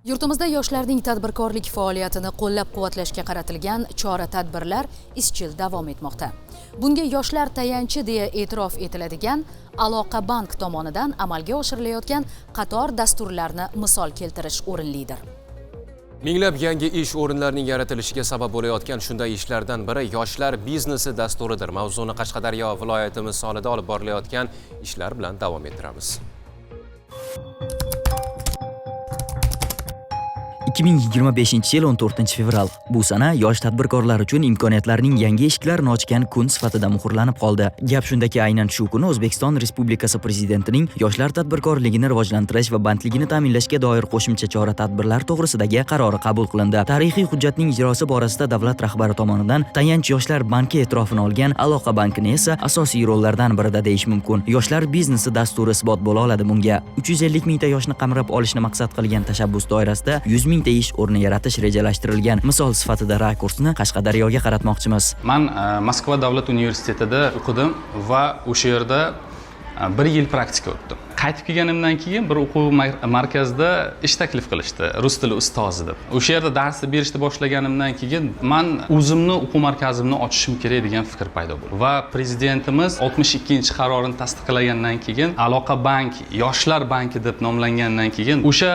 Yurtimizda yoshlarning tadbirkorlik faoliyatini qo'llab-quvvatlashga qaratilgan chora-tadbirlar izchil davom etmoqda. Bunga yoshlar tayanchi deya e'tirof etiladigan Aloqa bank tomonidan amalga oshirilayotgan qator dasturlarni misol keltirish o'rinlidir. Minglab yangi ish o'rinlarining yaratilishiga sabab bo'layotgan shunday ishlardan biri yoshlar biznesi dasturidir. Mavzuni Qashqadaryo viloyati misolida olib borilayotgan ishlar bilan davom ettiramiz. 2025-yil 14-fevral. Bu sana yosh tadbirkorlar uchun imkoniyatlarning yangi eshiklarini ochgan kun sifatida muhrlanib qoldi. Gap shundaki, aynan shu kuni O'zbekiston Respublikasi Prezidentining yoshlar tadbirkorligini rivojlantirish va bandligini ta'minlashga doir qo'shimcha chora-tadbirlar to'g'risidagi qarori qabul qilindi. Tarixiy hujjatning ijrosi borasida davlat rahbari tomonidan tayanch yoshlar banki e'tirofini olgan Aloqa bankini esa asosiy rollardan birida deyish mumkin. Yoshlar biznesi dasturi isbot bo'la oladi bunga. 350 mingta yoshni qamrab olishni maqsad qilgan tashabbus doirasida 100 mingta ish o'rni yaratish rejalashtirilgan. Misol sifatida rakursni Qashqadaryoga qaratmoqchimiz. Men Moskva davlat universitetida o'qidim va o'sha yerda 1 yil praktika o'tdim. Qaytib kelganimdan keyin bir o'quv markazida ish taklif qilishdi, rus tili ustozi deb. O'sha yerda darsni berishni boshlaganimdan keyin men o'zimni o'quv markazimni ochishim kerak degan fikr paydo bo'ldi. Va prezidentimiz 62-qarorini tasdiqlagandan keyin Aloqa bank, yoshlar banki deb nomlangandan keyin o'sha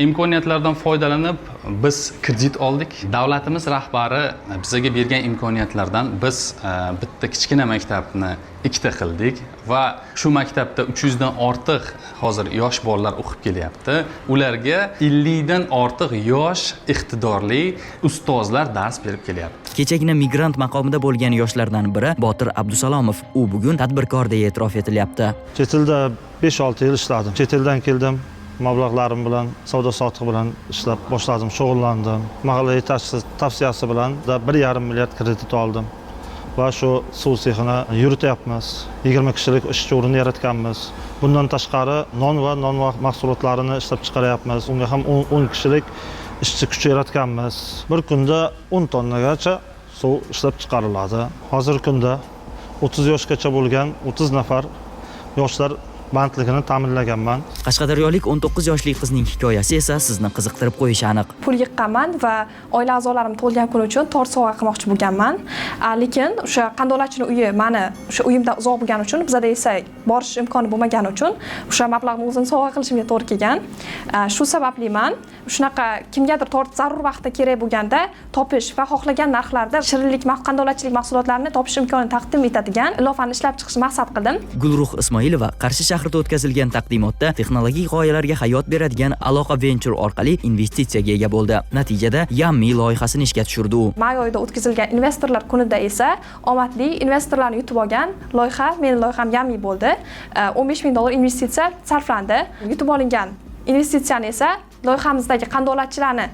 imkoniyatlardan foydalanib biz kredit oldik. Davlatimiz rahbari bizga bergan imkoniyatlardan biz bitta kichkina maktabni ikkita qildik va shu maktabda 300 dan ortiq hozir yosh bolalar o'qib kelyapti. Ularga 50 dan ortiq yosh iqtidorli ustozlar dars berib kelyapti. Kechagina migrant maqomida bo'lgan yoshlardan biri Botir Abdusalomov. U bugun tadbirkor deya e'tirof etilyapti. Chet elda 5-6 yil ishladim. Chet eldan keldim. Mablag'larim bilan savdo-sotiq bilan ishlab boshladim, shug'ullandim. Mahalla yetakchisi tavsiyasi bilan 1,5 milliard kredit oldim. Va shu suv sexini yurityapmiz. 20 kishilik ish o'rni yaratganmiz. Bundan tashqari non va non mahsulotlarini ishlab chiqaryapmiz. Unga ham 10 kishilik ishchi kuchi yaratganmiz. Bir kunda 10 tonnagacha suv ishlab chiqariladi. Hozirgi kunda 30 yoshgacha bo'lgan 30 nafar yoshlar bandligini ta'minlaganman. Qashqadaryolik 19 yoshli qizning hikoyasi esa sizni qiziqtirib qo'yishi aniq. Pul yiqqanman va oila a'zolarim tug'ilgan kun uchun tort sovg'a qilmoqchi bo'lganman. Lekin o'sha qandolatchining uyi meni o'sha uyimdan uzoq bo'lgani uchun, bizda esa borish imkoni bo'lmagani uchun o'sha mablag'ni o'zim sovg'a qilishimga to'g'ri kelgan. Shu sababli men shunaqa kimgadir tort zarur vaqtda kerak bo'lganda topish va xohlagan narxlarda shirinlik, qandolatchilik mahsulotlarini topish imkonini taqdim etadigan ilovani ishlab chiqishni maqsad qildim. Gulruh Ismoilova Qarshi shahrida o'tkazilgan taqdimotda texnologik g'oyalarga hayot beradigan Aloqa Venture orqali investitsiyaga ega bo'ldi. Natijada Yammi loyihasini ishga tushirdi u. May oyida o'tkazilgan investorlar kunida esa omadli investorlarni yutib olgan loyiha, mening loyiham Yammi bo'ldi. $15 ming investitsiya sarflandi. Yutib olingan investitsiyani esa loyihamizdagi qandolatchilarni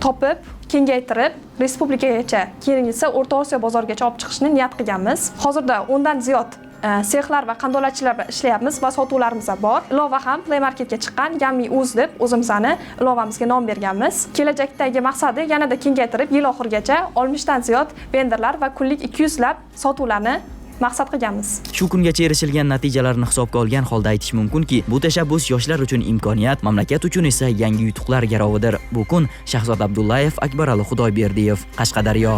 topib, kengaytirib, respublikagacha, keyin esa O'rta Osiyo bozorigacha olib chiqishni niyat qilganmiz. Hozirda 10 dan ziyod sexlar va qandolatchilar bilan ishlayapmiz va sotuvlarimiz bor. Ilova ham Play Marketga chiqqan Yammi Uz deb o'zimizning ilovamizga nom berganmiz. Kelajakdagi maqsadi yanada kengaytirib, yil oxirigacha 60 dan ziyod vendorlar va kunlik 200 lab sotuvlarni maqsad qilganmiz. Shu kungacha erishilgan natijalarni hisobga olgan holda aytish mumkinki, bu tashabbus yoshlar uchun imkoniyat, mamlakat uchun esa yangi yutuqlar garovidir. Bu kun Shahzod Abdullayev, Akbarali Xudoyberdiyev, Qashqadaryo.